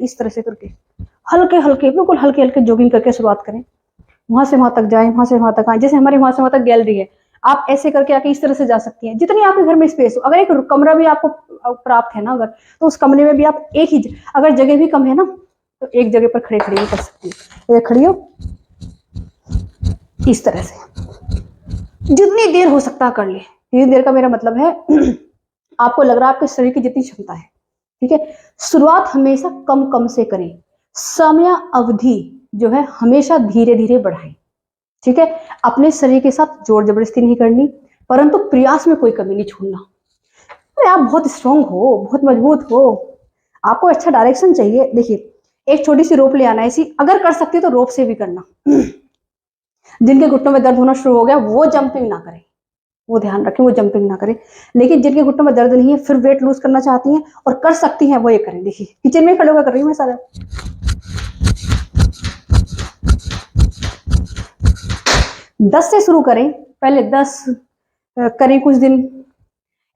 इस तरह से करके हल्के हल्के, बिल्कुल हल्के हल्के जॉगिंग करके शुरुआत करें। वहां से वहां तक जाएं, वहां से वहां तक आए। जैसे हमारे वहां से वहां तक गैलरी है, आप ऐसे करके आके इस तरह से जा सकती हैं, जितनी आपके घर में स्पेस हो। अगर एक कमरा भी आपको प्राप्त है ना अगर, तो उस कमरे में भी आप एक ही, अगर जगह भी कम है ना, तो एक जगह पर खड़े खड़े भी कर सकती है। खड़ी हो इस तरह से, जितनी देर हो सकता है कर ले। जितनी देर का मेरा मतलब है आपको लग रहा है आपके शरीर की जितनी क्षमता है, ठीक है। शुरुआत हमेशा कम कम से करें, समय अवधि जो है हमेशा धीरे धीरे बढ़ाएं, ठीक है। अपने शरीर के साथ जोर जबरदस्ती नहीं करनी, परंतु प्रयास में कोई कमी नहीं छोड़ना। अरे आप बहुत स्ट्रांग हो, बहुत मजबूत हो, आपको अच्छा डायरेक्शन चाहिए। देखिए, एक छोटी सी रोप ले आना, ऐसी अगर कर सकती है तो रोप से भी करना। जिनके घुटनों में दर्द होना शुरू हो गया वो जंपिंग ना करें, वो ध्यान रखें, वो जंपिंग ना करें। लेकिन जिनके घुटनों में दर्द नहीं है, फिर वेट लूज करना चाहती हैं और कर सकती हैं, वो ये करें। देखिए, किचन में खड़े होकर कर रही हूँ मैं सारा। 10 से शुरू करें, पहले 10 करें कुछ दिन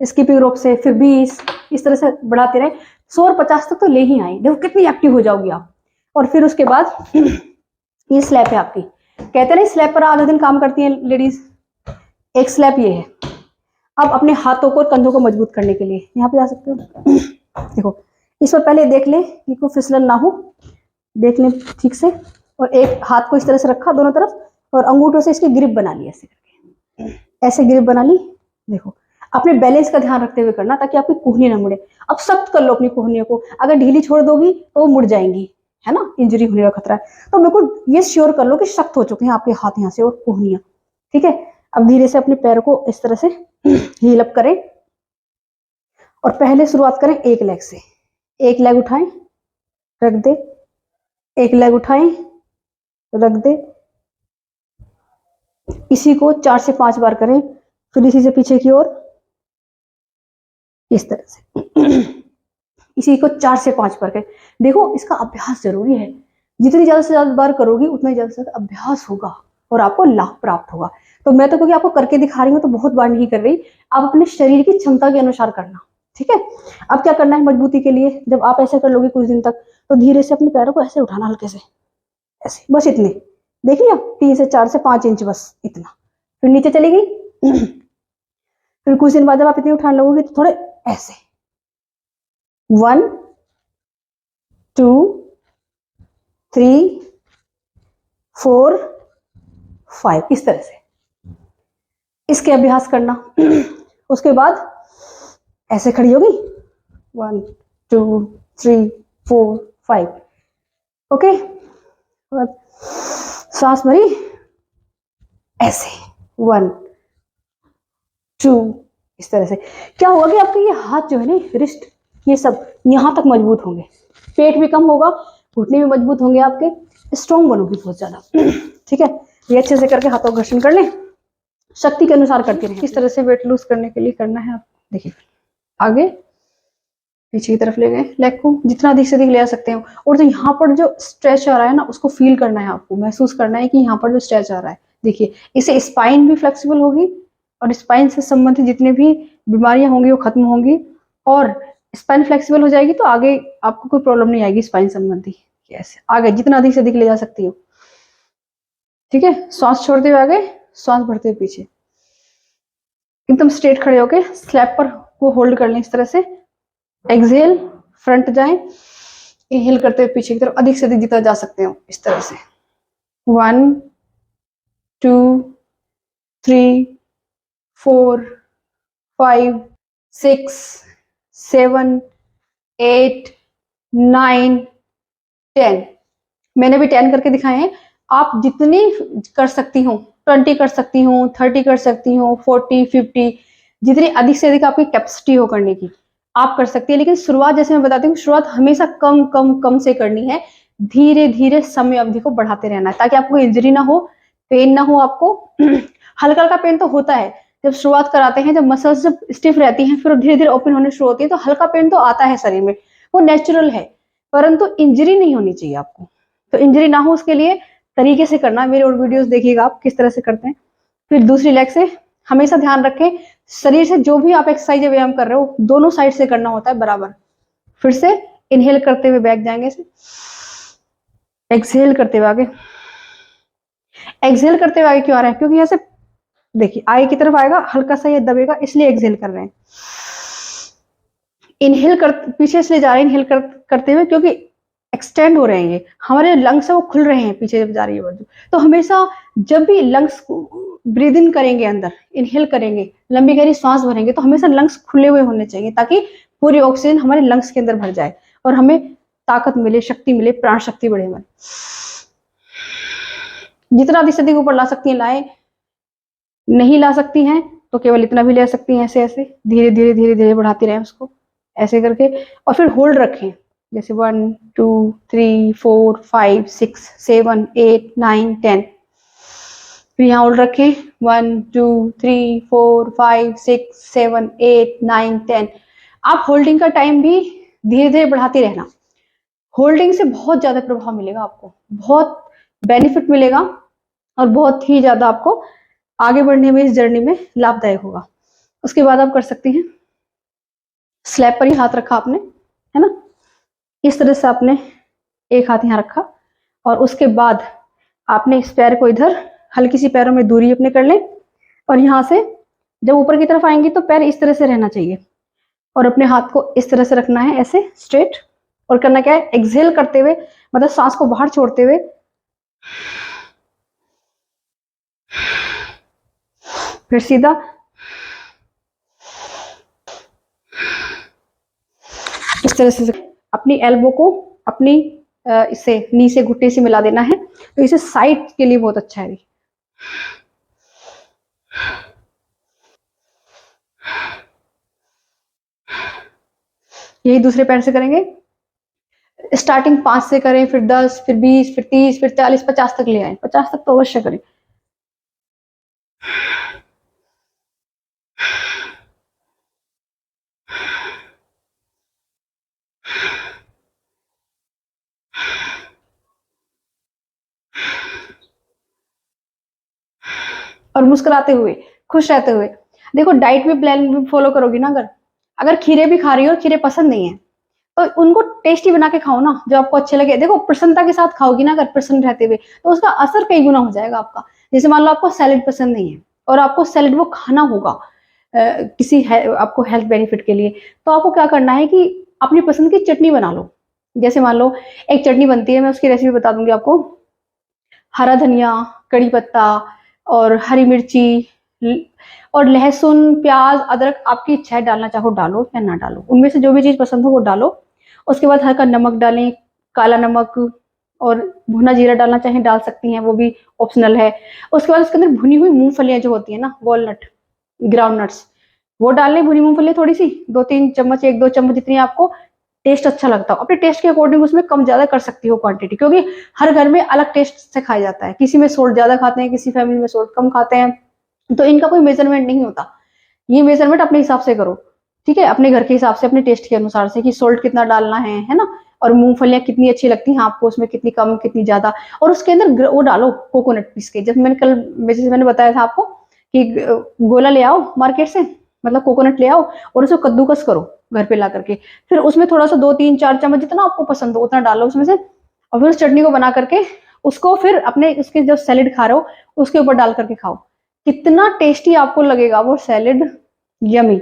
स्कीपिंग रोप से, फिर 20, इस तरह से बढ़ाते रहे। 100 और 50 तक तो ले ही आए। देखो कितनी एक्टिव हो जाओगी आप। और फिर उसके बाद ये स्लैब है आपकी, कहते नहीं स्लैब पर आधा दिन काम करती हैं लेडीज, एक स्लैब ये है। अब अपने हाथों को और कंधों को मजबूत करने के लिए यहाँ पे जा सकते हो। देखो, इस पर पहले देख ले कि कोई फिसलन ना हो, देख ले ठीक से। और एक हाथ को इस तरह से रखा दोनों तरफ, और अंगूठों से इसकी ग्रिप बना ली, ऐसे करके, ऐसे ग्रिप बना ली। देखो, अपने बैलेंस का ध्यान रखते हुए करना, ताकि आपकी कोहनी ना मुड़े। अब सख्त कर लो अपनी कोहनियों को, अगर ढीली छोड़ दोगी तो वो मुड़ जाएंगी, है ना, इंजरी होने का खतरा है। तो बिल्कुल ये श्योर कर लो कि सख्त हो चुके हैं आपके हाथ यहाँ से और कोहनियां, ठीक है। अब धीरे से अपने पैर को इस तरह से हील अप करें, और पहले शुरुआत करें एक लेग से। एक लेग उठाएं, रख दे, एक लेग उठाएं, रख दे। इसी को 4 से 5 बार करें, फिर इसी से पीछे की ओर इस तरह से इसी को 4 से 5 बार करें। देखो, इसका अभ्यास जरूरी है। जितनी ज्यादा से ज्यादा बार करोगी उतना ही ज्यादा से ज्यादा अभ्यास होगा और आपको लाभ प्राप्त होगा। तो मैं तो क्योंकि आपको करके दिखा रही हूँ तो बहुत बार नहीं कर रही, आप अपने शरीर की क्षमता के अनुसार करना, ठीक है। अब क्या करना है मजबूती के लिए, जब आप ऐसे कर लोगे कुछ दिन तक, तो धीरे से अपने पैरों को ऐसे उठाना, हल्के से ऐसे, बस इतने। देख लिया, 3 से 4 से 5 इंच, बस इतना। फिर नीचे चली गई। फिर कुछ दिन बाद जब आप इतनी उठाने लगोगे तो थोड़े ऐसे, 1 2 3 4 5, इस तरह से इसके अभ्यास करना। उसके बाद ऐसे खड़ी होगी, 1 2 3 4 5, ओके। सांस भरी, ऐसे 1 2, इस तरह से। क्या होगा कि आपके ये हाथ जो है ना, रिस्ट, ये सब यहां तक मजबूत होंगे, पेट भी कम होगा, घुटने भी मजबूत होंगे, आपके स्ट्रॉन्ग बनोगी बहुत ज्यादा, ठीक है। ये अच्छे से करके हाथों का घर्षण कर ले, शक्ति के अनुसार करते रहे। किस तरह से वेट लूज करने के लिए करना है आप देखिए, आगे पीछे की तरफ ले गए, लेग को जितना अधिक से अधिक ले आ सकते हो। और जो यहाँ पर जो स्ट्रेच आ रहा है ना, उसको फील करना है, आपको महसूस करना है कि यहाँ पर जो स्ट्रेच आ रहा है। देखिए, इससे स्पाइन भी फ्लेक्सिबल होगी और स्पाइन से संबंधित जितने भी बीमारियां होंगी वो खत्म होंगी, और स्पाइन फ्लेक्सिबल हो जाएगी तो आगे आपको कोई प्रॉब्लम नहीं आएगी स्पाइन संबंधी। ऐसे आगे जितना अधिक से अधिक ले जा सकती हो, ठीक है। सांस छोड़ते हुए आगे, सांस भरते हुए पीछे, एकदम स्ट्रेट खड़े होके स्लैब पर को होल्ड कर लें इस तरह से। एक्सहेल, फ्रंट जाएं, इनहेल करते हुए पीछे की तरफ अधिक से अधिक जितना जा सकते हो इस तरह से। 1 2 3 4 5 6 7 8 9 10। मैंने भी 10 करके दिखाए हैं, आप जितनी कर सकती हो, 20 कर सकती हो, 30 कर सकती हो, 40 50, जितनी अधिक से अधिक आपकी कैपेसिटी हो करने की आप कर सकती है। लेकिन शुरुआत, जैसे मैं बताती हूँ, शुरुआत हमेशा कम कम कम से करनी है। धीरे धीरे समय अवधि को बढ़ाते रहना है, ताकि आपको इंजरी ना हो, पेन ना हो आपको। हल्का हल्का पेन तो होता है जब शुरुआत कराते हैं, जब मसल्स जब स्टिफ रहती हैं, फिर धीरे धीरे ओपन होने शुरू होती है, तो हल्का पेन तो आता है शरीर में, वो नेचुरल है। परंतु इंजरी नहीं होनी चाहिए आपको। तो इंजरी ना हो उसके लिए तरीके से करना, मेरे और वीडियोस देखिएगा आप किस तरह से करते हैं। फिर दूसरी लेग से हमेशा ध्यान रखें, शरीर से जो भी आप एक्सरसाइज या व्यायाम कर रहे हो दोनों साइड से करना होता है बराबर। फिर से इनहेल करते हुए बैक जाएंगे ऐसे, एक्सहेल करते हुए आगे। एक्सहेल करते हुए आगे क्यों आ रहा है? क्योंकि यहाँ से देखिए आगे की तरफ आएगा, हल्का सा ये दबेगा, इसलिए एक्सहेल कर रहे हैं। इनहेल कर पीछे इसलिए जा रहे हैं इनहेल करते हुए, क्योंकि एक्सटेंड हो रहे हैं, ये हमारे लंग्स है वो खुल रहे हैं पीछे जब जा रही है बाजू। तो हमेशा जब भी लंग्स ब्रीद इन करेंगे, अंदर इनहेल करेंगे, लंबी गहरी सांस भरेंगे, तो हमेशा लंग्स खुले हुए होने चाहिए, ताकि पूरी ऑक्सीजन हमारे लंग्स के अंदर भर जाए और हमें ताकत मिले, शक्ति मिले, प्राण शक्ति बढ़े हमारी। जितना अधिक से अधिक ऊपर ला सकती हैं लाए, नहीं ला सकती हैं तो केवल इतना भी ले सकती हैं, ऐसे ऐसे धीरे धीरे धीरे धीरे बढ़ाती रहें उसको ऐसे करके, और फिर होल्ड रखें, जैसे 1 2 3 4 5 6 7 8 9 10। फिर यहाँ होल्ड रखें 1 2 3 4 5 6 7 8 9 10। आप होल्डिंग का टाइम भी धीरे धीरे बढ़ाते रहना। होल्डिंग से बहुत ज्यादा प्रभाव मिलेगा आपको, बहुत बेनिफिट मिलेगा और बहुत ही ज्यादा आपको आगे बढ़ने में, इस जर्नी में लाभदायक होगा। उसके बाद आप कर सकती हैं, स्लैब पर ही हाथ रखा आपने, है ना, इस तरह से आपने एक हाथ यहाँ रखा, और उसके बाद आपने इस पैर को इधर हल्की सी पैरों में दूरी अपने कर लें, और यहाँ से जब ऊपर की तरफ आएंगी तो पैर इस तरह से रहना चाहिए, और अपने हाथ को इस तरह से रखना है ऐसे स्ट्रेट, और करना क्या है, एक्सहेल करते हुए, मतलब सांस को बाहर छोड़ते हुए, फिर सीधा, इस तरह से अपनी एल्बो को अपनी इससे नी से घुटने से मिला देना है, तो इसे साइड के लिए बहुत अच्छा है। यही दूसरे पैर से करेंगे। स्टार्टिंग 5 से करें, फिर 10, फिर 20, फिर 30, फिर 40, 50 तक ले आए। 50 तक तो अवश्य करें। और मुस्कुराते हुए, खुश रहते हुए। देखो डाइट में प्लान भी फॉलो करोगी ना, अगर खीरे भी खा रही हो और खीरे पसंद नहीं है तो उनको टेस्टी बना के खाओ ना, जो आपको अच्छे लगे। देखो प्रसन्नता के साथ खाओगी ना, अगर प्रसन्न रहते हुए, तो उसका असर कई गुना हो जाएगा आपका। जैसे मान लो आपको सैलेड पसंद नहीं है और आपको सैलेड वो खाना होगा किसी आपको हेल्थ बेनिफिट के लिए, तो आपको क्या करना है कि अपनी पसंद की चटनी बना लो। जैसे मान लो एक चटनी बनती है, मैं उसकी रेसिपी बता दूंगी आपको। हरा धनिया, कड़ी पत्ता और हरी मिर्ची और लहसुन, प्याज, अदरक, आपकी इच्छा है डालना चाहो डालो या ना डालो, उनमें से जो भी चीज पसंद हो वो डालो। उसके बाद हल्का नमक डालें, काला नमक, और भुना जीरा डालना चाहें डाल सकती हैं, वो भी ऑप्शनल है। उसके बाद उसके अंदर भुनी हुई मूंगफलियां जो होती है ना, वॉलनट, ग्राउंड नट्स, वो डाल लें। भुनी मूंगफलियां थोड़ी सी, 2-3 चम्मच, 1-2 चम्मच, जितनी आपको टेस्ट अच्छा लगता हो। अपने टेस्ट के अकॉर्डिंग उसमें कम ज्यादा कर सकती हो क्वांटिटी, क्योंकि हर घर में अलग टेस्ट से खाया जाता है। किसी में सोल्ट ज्यादा खाते हैं, किसी फैमिली में सोल्ट कम खाते हैं, तो इनका कोई मेजरमेंट नहीं होता। ये मेजरमेंट अपने हिसाब से करो, ठीक है, अपने घर के हिसाब से, अपने टेस्ट के अनुसार से, कि सोल्ट कितना डालना है ना, और मूंगफलियां कितनी अच्छी लगती हैं आपको, उसमें कितनी कम, कितनी ज्यादा। और उसके अंदर वो डालो कोकोनट पीस के, जब मैंने कल, जैसे मैंने बताया था आपको कि गोला ले आओ मार्केट से, मतलब कोकोनट ले आओ और उसको कद्दूकस करो घर पे ला करके, फिर उसमें थोड़ा सा 2-3-4 चम्मच जितना आपको पसंद हो उतना डालो उसमें से, और फिर उस चटनी को बना करके उसको फिर अपने उसके जो सैलेड खा रहे हो उसके ऊपर डाल करके खाओ। कितना टेस्टी आपको लगेगा वो सैलेड, यमी,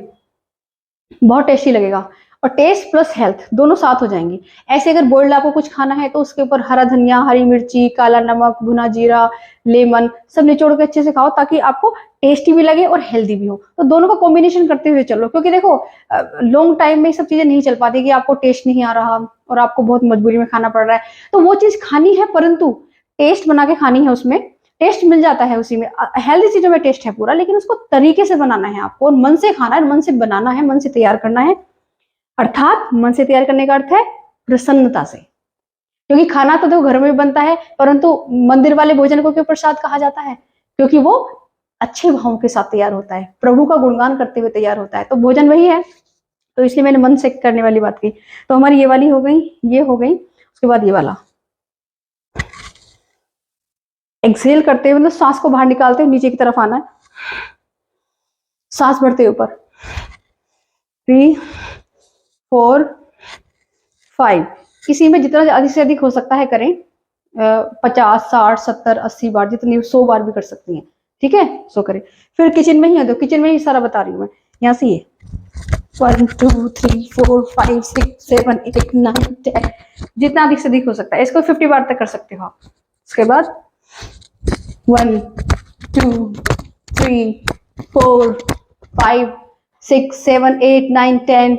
बहुत टेस्टी लगेगा। और टेस्ट प्लस हेल्थ दोनों साथ हो जाएंगी। ऐसे अगर बोल्ड आपको कुछ खाना है तो उसके ऊपर हरा धनिया, हरी मिर्ची, काला नमक, भुना जीरा, लेमन सब निचोड़ के अच्छे से खाओ, ताकि आपको टेस्टी भी लगे और हेल्दी भी हो। तो दोनों का कॉम्बिनेशन करते हुए चलो, क्योंकि देखो लॉन्ग टाइम में सब चीजें नहीं चल पाती, कि आपको टेस्ट नहीं आ रहा और आपको बहुत मजबूरी में खाना पड़ रहा है, तो वो चीज खानी है, परंतु टेस्ट बना के खानी है। उसमें टेस्ट मिल जाता है, उसी में हेल्दी चीजों में टेस्ट है पूरा, लेकिन उसको तरीके से बनाना है आपको, और मन से खाना है, मन से बनाना है, मन से तैयार करना है। अर्थात मन से तैयार करने का अर्थ है प्रसन्नता से, क्योंकि खाना तो देखो घर में भी बनता है, परंतु मंदिर वाले भोजन को क्यों प्रसाद कहा जाता है? क्योंकि वो अच्छे भावों के साथ तैयार होता है, प्रभु का गुणगान करते हुए तैयार होता है, तो भोजन वही है। तो इसलिए मैंने मन से करने वाली बात की। तो हमारी ये वाली हो गई, ये हो गई। उसके बाद ये वाला एक्सहेल करते हुए, मतलब सांस को बाहर निकालते हुए नीचे की तरफ आना है, सांस भरते ऊपर, 3 4 5। इसी में जितना अधिक से अधिक हो सकता है करें, 50, 60, 70, 80 बार, जितनी 100 बार भी कर सकती हैं, ठीक है। सो करें। फिर किचन में ही है, तो किचन में ही सारा बता रही हूँ मैं। यहाँ से ये 1 2 3 4 5 6 7 8 9 10, जितना अधिक से अधिक हो सकता है। इसको 50 बार तक कर सकते हो आप। उसके बाद 1 2 3 4 5 6 7 8 9 10,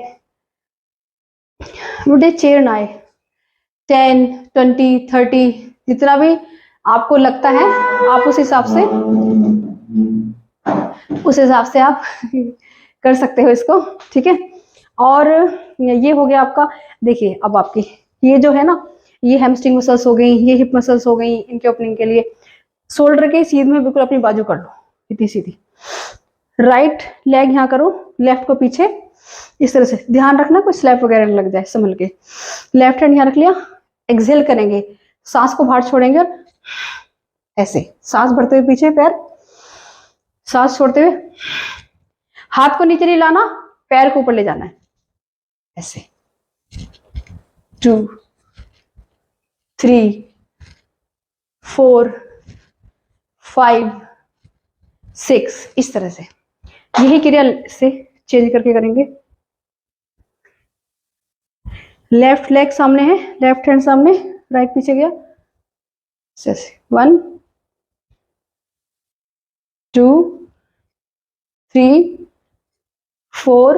मुझे चेयर ना आए, 10 20 30, जितना भी आपको लगता है आप उस हिसाब से आप कर सकते हो इसको, ठीक है। और ये हो गया आपका। देखिए अब आपकी ये जो है ना, ये हैमस्ट्रिंग मसल्स हो गई, ये हिप मसल्स हो गई, इनके ओपनिंग के लिए शोल्डर के सीध में बिल्कुल अपनी बाजू कर लो, इतनी सीधी। राइट लेग यहाँ करो, लेफ्ट को पीछे, इस तरह से। ध्यान रखना कोई स्लैप वगैरह न लग जाए, संभल के। लेफ्ट हैंड यहाँ रख लिया, एक्सहेल करेंगे, सांस को बाहर छोड़ेंगे और ऐसे सांस भरते हुए पीछे पैर, सांस छोड़ते हुए, हाथ को नीचे नहीं लाना, पैर को ऊपर ले जाना है, ऐसे। 2 3 4 5 6, इस तरह से। यही क्रिया से चेंज करके करेंगे। लेफ्ट लेग सामने है, लेफ्ट हैंड सामने, राइट पीछे गया, 1 2 3 4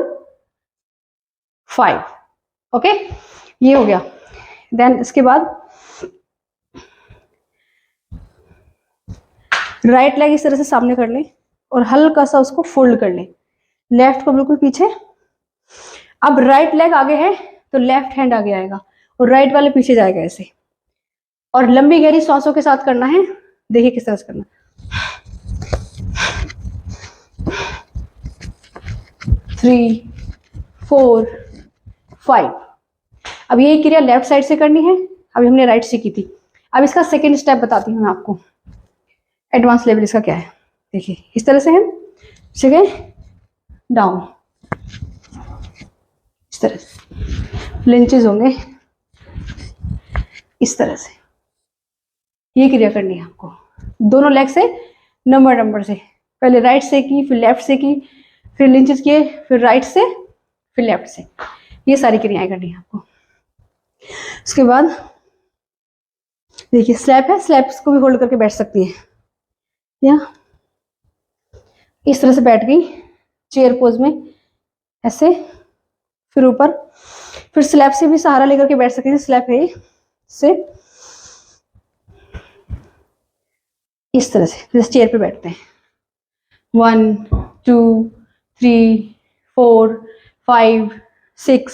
5, ओके, ये हो गया। देन इसके बाद राइट लेग इस तरह से सामने कर लें और हल्का सा उसको फोल्ड कर लें, लेफ्ट को बिल्कुल पीछे। अब राइट लेग आगे है तो लेफ्ट हैंड आगे आएगा और राइट वाले पीछे जाएगा, ऐसे। और लंबी गहरी सांसों के साथ करना है। देखिए किस तरह से करना। 3 4 5। अब ये क्रिया लेफ्ट साइड से करनी है, अभी हमने राइट से की थी। अब इसका सेकेंड स्टेप बताती हूँ मैं आपको, एडवांस लेवल इसका क्या है। देखिए इस तरह से है, ठीक है, डाउन, इस तरह से लिंचेस होंगे, इस तरह से। ये क्रिया करनी है आपको दोनों लेग से, नंबर से। पहले राइट से की, फिर लेफ्ट से की, फिर लिंचेस किए, फिर राइट से, फिर लेफ्ट से। ये सारी क्रियाएं करनी है आपको। उसके बाद देखिए स्लैप है, स्लैप को भी होल्ड करके बैठ सकती है, या इस तरह से बैठ गई चेयर पोज में, ऐसे। फिर ऊपर, फिर स्लैप से भी सहारा लेकर के बैठ सकते हैं, स्लैप है से, इस तरह से जैसे चेयर पे बैठते हैं। 1 2 3 4 5 6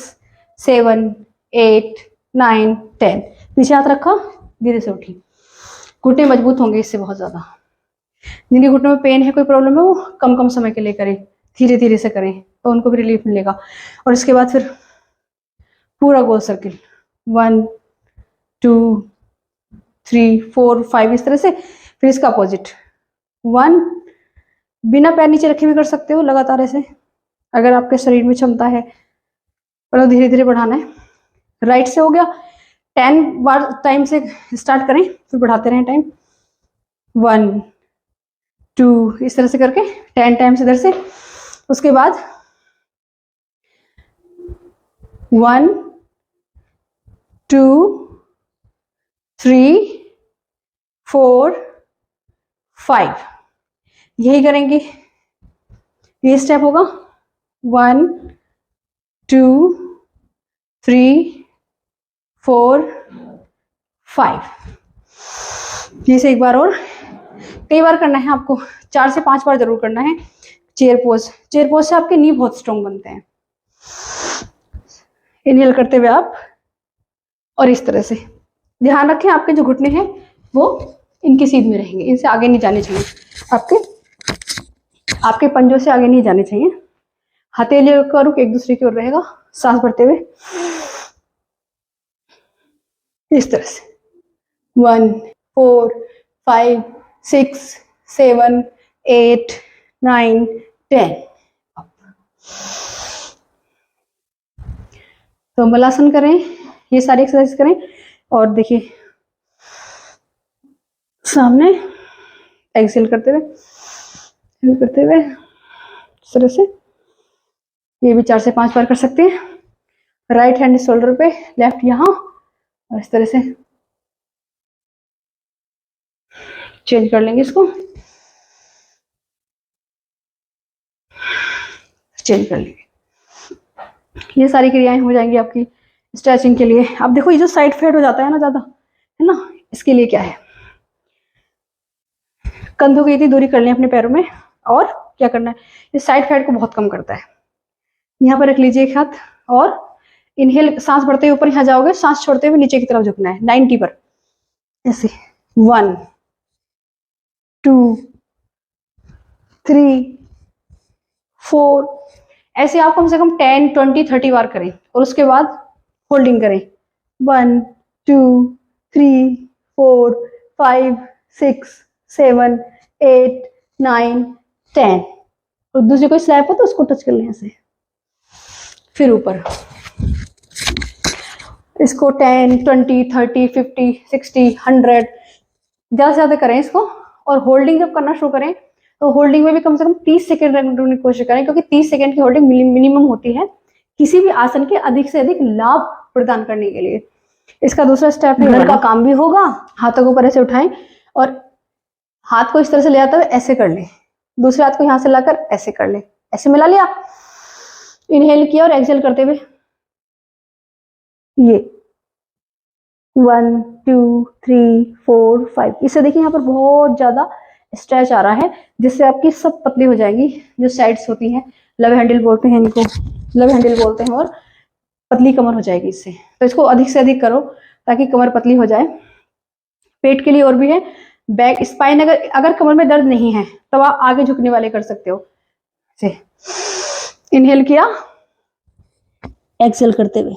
7 8 9 10। पीछे हाथ रखा, धीरे से उठी। घुटने मजबूत होंगे इससे बहुत ज्यादा। जिनके घुटनों में पेन है, कोई प्रॉब्लम है, वो कम कम समय के लिए करें, धीरे धीरे से करें, तो उनको भी रिलीफ मिलेगा। और इसके बाद फिर पूरा गोल सर्किल, 1 2 3 4 5, इस तरह से। फिर इसका अपोजिट 1, बिना पैर नीचे रखे भी कर सकते हो लगातार ऐसे, अगर आपके शरीर में क्षमता है, पर धीरे धीरे बढ़ाना है। राइट से हो गया, 10 बार टाइम से स्टार्ट करें, फिर बढ़ाते रहें टाइम। 1 2, इस तरह से करके 10 टाइम्स इधर से। उसके बाद 1 2 3 4 5, यही करेंगे। ये स्टेप होगा 1 2 3 4 5। जैसे एक बार और, कई बार करना है आपको, 4 से 5 बार जरूर करना है। चेयर पोज, चेयर पोज से आपके नी बहुत स्ट्रॉन्ग बनते हैं। इनहेल करते हुए आप, और इस तरह से ध्यान रखें आपके जो घुटने हैं वो इनके सीध में रहेंगे, इनसे आगे नहीं जाने चाहिए, आपके पंजों से आगे नहीं जाने चाहिए। हथेली का रुख एक दूसरे की ओर रहेगा, सांस भरते हुए इस तरह से। 1 4 5 6 7 8 9 10। तो मलासन करें, ये सारी एक्सरसाइज करें। और देखिए सामने एक्सेल करते हुए इस तरह से, ये भी 4 से 5 बार कर सकते हैं। राइट हैंड शोल्डर पे, लेफ्ट यहाँ, और इस तरह से चेंज कर लेंगे इसको, चेंज कर लेंगे। ये सारी क्रियाएं हो जाएंगी आपकी स्ट्रेचिंग के लिए। अब देखो ये जो साइड फेड हो जाता है ना ज्यादा, है ना, इसके लिए क्या है, कंधों की इतनी दूरी कर लें अपने पैरों में, और क्या करना है, ये साइड फेड को बहुत कम करता है। यहाँ पर रख लीजिए एक हाथ, और इनहेल, सांस बढ़ते हुए ऊपर यहाँ जाओगे, सांस छोड़ते हुए नीचे की तरफ झुकना है 90 पर, ऐसे 1 2 3 4, ऐसे आप कम से कम 10 20 30 बार करें, और उसके बाद होल्डिंग करें 1 2 3 4 5 6 7 8 9 10, और दूसरी कोई स्लैब हो तो उसको टच कर लें ऐसे, फिर ऊपर इसको 10 20 30 50 60 100 ज्यादा से ज्यादा करें इसको। और होल्डिंग जब करना शुरू करें तो होल्डिंग में भी कम से कम 30 सेकंड रखने की कोशिश करें, क्योंकि 30 सेकंड की होल्डिंग मिनिमम होती है किसी भी आसन के अधिक से अधिक लाभ प्रदान करने के लिए। इसका दूसरा स्टेप है, घर का काम भी होगा, हाथों को ऊपर ऐसे उठाएं, और हाथ को इस तरह से ले जाते हुए ऐसे कर लें, दूसरे हाथ को यहां से लाकर ऐसे कर लें, ऐसे मिला लिया, इनहेल किया और एक्सहेल करते हुए ये 1 2 3 4 5, इससे देखिए यहाँ पर बहुत ज्यादा स्ट्रेच आ रहा है, जिससे आपकी सब पतली हो जाएंगी, जो साइड्स होती हैं, लव हैंडल बोलते हैं इनको, लव हैंडल बोलते हैं, और पतली कमर हो जाएगी इससे। तो इसको अधिक से अधिक करो ताकि कमर पतली हो जाए। पेट के लिए और भी है, बैक स्पाइन, अगर कमर में दर्द नहीं है तो आप आगे झुकने वाले कर सकते हो, से इनहेल किया, एक्सहेल करते हुए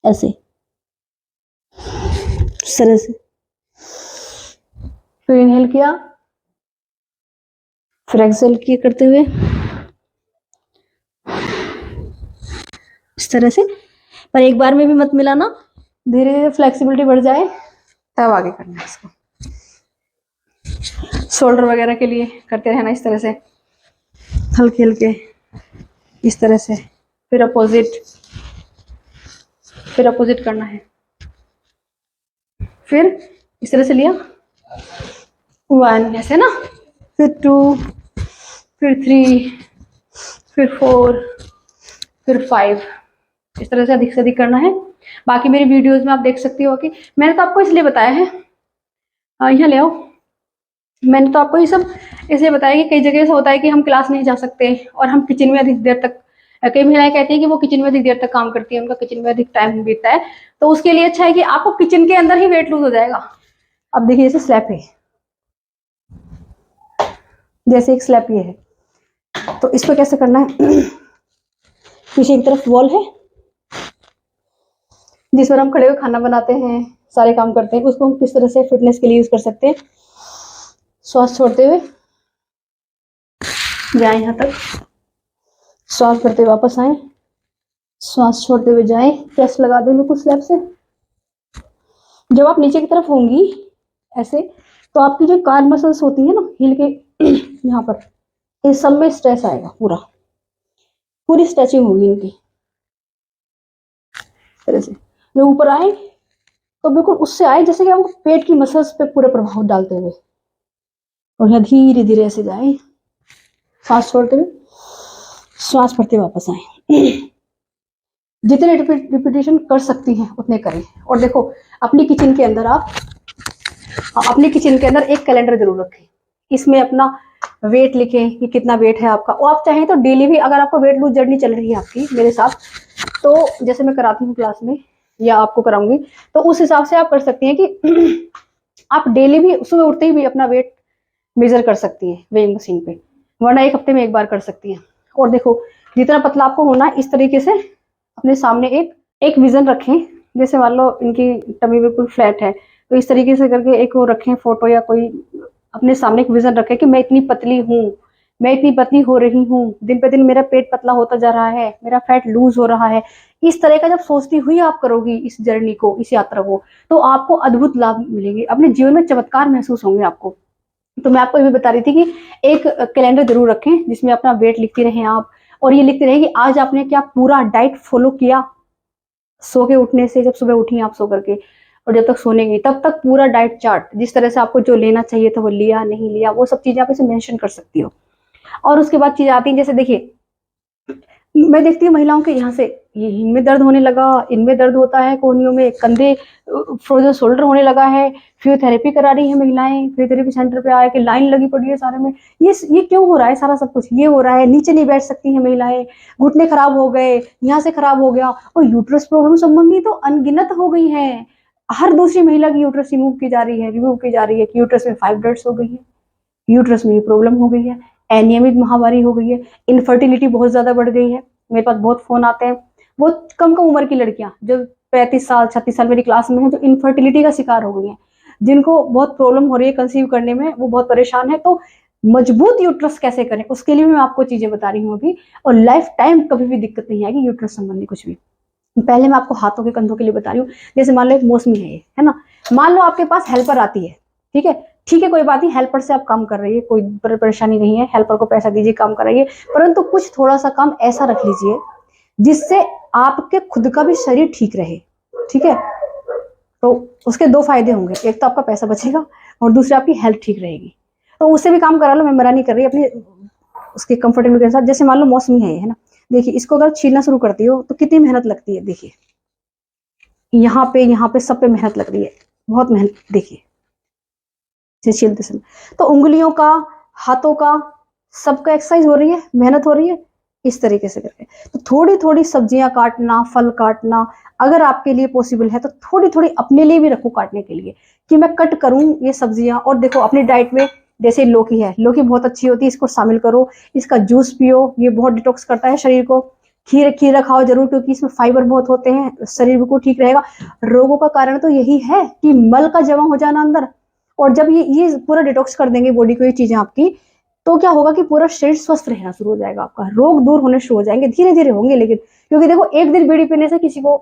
ऐसे सरस से, फिर इनहेल किया, फिर एक्सहेल किए करते हुए इस तरह से, पर एक बार में भी मत मिलाना, धीरे धीरे फ्लेक्सिबिलिटी बढ़ जाए तब आगे करना है इसको। शोल्डर वगैरह के लिए करते रहना इस तरह से, हल्के हल्के इस तरह से, फिर अपोजिट करना है, फिर इस तरह से लिया 1 ऐसे ना, फिर 2, फिर 3, फिर 4, फिर 5, इस तरह से अधिक से अधिक करना है। बाकी मेरी वीडियोस में आप देख सकती हो कि मैंने तो आपको इसलिए बताया है, यहाँ ले आओ, मैंने तो आपको ये सब इसलिए बताया कि कई जगह ऐसा होता है कि हम क्लास नहीं जा सकते और हम किचन में अधिक देर तक, कई महिलाएं कहती हैं कि वो किचन में अधिक देर तक काम करती है, उनका किचन में अधिक टाइम बीतता है, तो उसके लिए अच्छा है कि आपको किचन के अंदर ही वेट लूज हो जाएगा। अब देखिए जैसे स्लैब है, जैसे एक स्लैब ये है, तो इस पर कैसे करना है, पीछे एक तरफ वॉल है जिस पर हम खड़े हुए खाना बनाते हैं, सारे काम करते हैं, उसको हम किस तरह से फिटनेस के लिए यूज कर सकते हैं। श्वास छोड़ते हुए जाए यहाँ तक, श्वास भरते हुए वापस आए, श्वास छोड़ते हुए जाए, प्रेस लगा दें बिल्कुल स्लैब से। जब आप नीचे की तरफ होंगी ऐसे, तो आपकी जो कार्ड मसल्स होती है ना हील के यहाँ पर, इस सब में स्ट्रेस आएगा, पूरी स्ट्रेचिंग होगी इनकी तरह से। जब ऊपर आए तो बिल्कुल उससे आए जैसे कि हम पेट की मसल्स पे पूरा प्रभाव डालते हुए, और यहाँ धीरे धीरे ऐसे जाए, सांस छोड़ते हुए, श्वास भरते वापस आए। जितने रिपीटेशन कर सकती हैं उतने करें। और देखो अपनी किचन के अंदर एक कैलेंडर जरूर रखें, इसमें अपना वेट लिखें कि कितना वेट है आपका, और आप चाहें तो डेली भी, अगर आपको वेट लूज जर्नी चल रही है आपकी मेरे साथ, तो जैसे मैं कराती हूँ क्लास में या आपको कराऊंगी, तो उस हिसाब से आप कर सकती हैं कि आप डेली भी सुबह उठते ही भी अपना वेट मेजर कर सकती हैं वेइंग मशीन पे, वरना एक हफ्ते में एक बार कर सकती हैं। और देखो जितना पतला आपको होना है, इस तरीके से अपने सामने एक विजन रखें, जैसे मान लो इनकी टमी बिल्कुल फ्लैट है, तो इस तरीके से करके एक वो रखें फोटो, या कोई अपने सामने एक विजन रखें कि मैं इतनी पतली हूँ, मैं इतनी पतली हो रही हूँ, दिन पे दिन मेरा पेट पतला होता जा रहा है, मेरा फैट लूज हो रहा है, इस तरह का जब सोचती हुई आप करोगी इस जर्नी को, इस यात्रा को, तो आपको अद्भुत लाभ मिलेंगे, अपने जीवन में चमत्कार महसूस होंगे आपको। तो मैं आपको ये भी बता रही थी कि एक कैलेंडर जरूर रखें जिसमें अपना वेट लिखती रहें आप, और ये लिखते रहें कि आज आपने क्या पूरा डाइट फॉलो किया। सो के उठने से, जब सुबह उठी आप सो करके और जब तक सोने गई तब तक पूरा डाइट चार्ट, जिस तरह से आपको जो लेना चाहिए था वो लिया नहीं लिया, वो सब चीजें आप इसे मेंशन कर सकती हो। और उसके बाद चीजें आती हैं, जैसे देखिए मैं देखती हूँ महिलाओं के यहाँ से ये इनमें दर्द होने लगा, इनमें दर्द होता है, कोहनियों में, कंधे, फ्रोजन शोल्डर होने लगा है, फिजियोथेरेपी करा रही है महिलाएं, फिजियोथेरेपी सेंटर पे आए कि लाइन लगी पड़ी है सारे में। ये क्यों हो रहा है? सारा सब कुछ ये हो रहा है, नीचे नहीं बैठ सकती हैं महिलाएं, घुटने खराब हो गए, यहाँ से खराब हो गया, और यूट्रस प्रॉब्लम संबंधी तो अनगिनत हो गई है। हर दूसरी महिला की यूट्रस रिमूव की जा रही है कि यूट्रस में फाइब्रॉइड्स हो गई है, यूट्रस में प्रॉब्लम हो गई है, अनियमित महावारी हो गई है, इनफर्टिलिटी बहुत ज्यादा बढ़ गई है। मेरे पास बहुत फोन आते हैं, बहुत कम कम उम्र की लड़कियां जो 35 साल 36 साल मेरी क्लास में है, जो इनफर्टिलिटी का शिकार हो गई हैं, जिनको बहुत प्रॉब्लम हो रही है कंसीव करने में, वो बहुत परेशान है। तो मजबूत यूट्रस कैसे करें, उसके लिए मैं आपको चीजें बता रही हूँ अभी, और लाइफ टाइम कभी भी दिक्कत नहीं आएगी यूट्रस संबंधी कुछ भी। पहले मैं आपको हाथों के कंधों के लिए बता रही हूँ। जैसे मान लो एक मौसमी है ना, मान लो आपके पास हेल्पर आती है, ठीक है कोई बात नहीं, हेल्पर से आप काम कर रही है, कोई परेशानी नहीं है, हेल्पर को पैसा दीजिए, काम कराइए, परंतु कुछ थोड़ा सा काम ऐसा रख लीजिए जिससे आपके खुद का भी शरीर ठीक रहे, ठीक है। तो उसके दो फायदे होंगे, एक तो आपका पैसा बचेगा और दूसरी आपकी हेल्थ ठीक रहेगी। तो उससे भी काम करा लो, मैं मना नहीं कर रही, अपने उसके कंफर्टेबल के साथ। जैसे मान लो मौसमी है ना, देखिए इसको अगर छीलना शुरू करती हो तो कितनी मेहनत लगती है, देखिए यहाँ पे सब पे मेहनत लग रही है, बहुत मेहनत, देखिए छीलते समय। तो उंगलियों का, हाथों का, सबका एक्सरसाइज हो रही है, मेहनत हो रही है, इस तरीके से करके। तो थोड़ी थोड़ी सब्जियां काटना, फल काटना, अगर आपके लिए पॉसिबल है तो थोड़ी थोड़ी अपने लिए भी रखो काटने के लिए, कि मैं कट करूं ये सब्जियां। और देखो अपनी डाइट में जैसे लौकी है, लौकी बहुत अच्छी होती है, इसको शामिल करो, इसका जूस पियो, ये बहुत डिटॉक्स करता है शरीर को। खीरा खाओ जरूर, क्योंकि इसमें फाइबर बहुत होते हैं, शरीर बिल्कुल ठीक रहेगा। रोगों का कारण तो यही है कि मल का जमा हो जाना अंदर, और जब ये पूरा डिटॉक्स कर देंगे बॉडी को ये चीजें आपकी, तो क्या होगा कि पूरा शरीर स्वस्थ रहना शुरू हो जाएगा, आपका रोग दूर होने शुरू हो जाएंगे, धीरे धीरे होंगे, लेकिन क्योंकि देखो एक दिन बीड़ी पीने से किसी को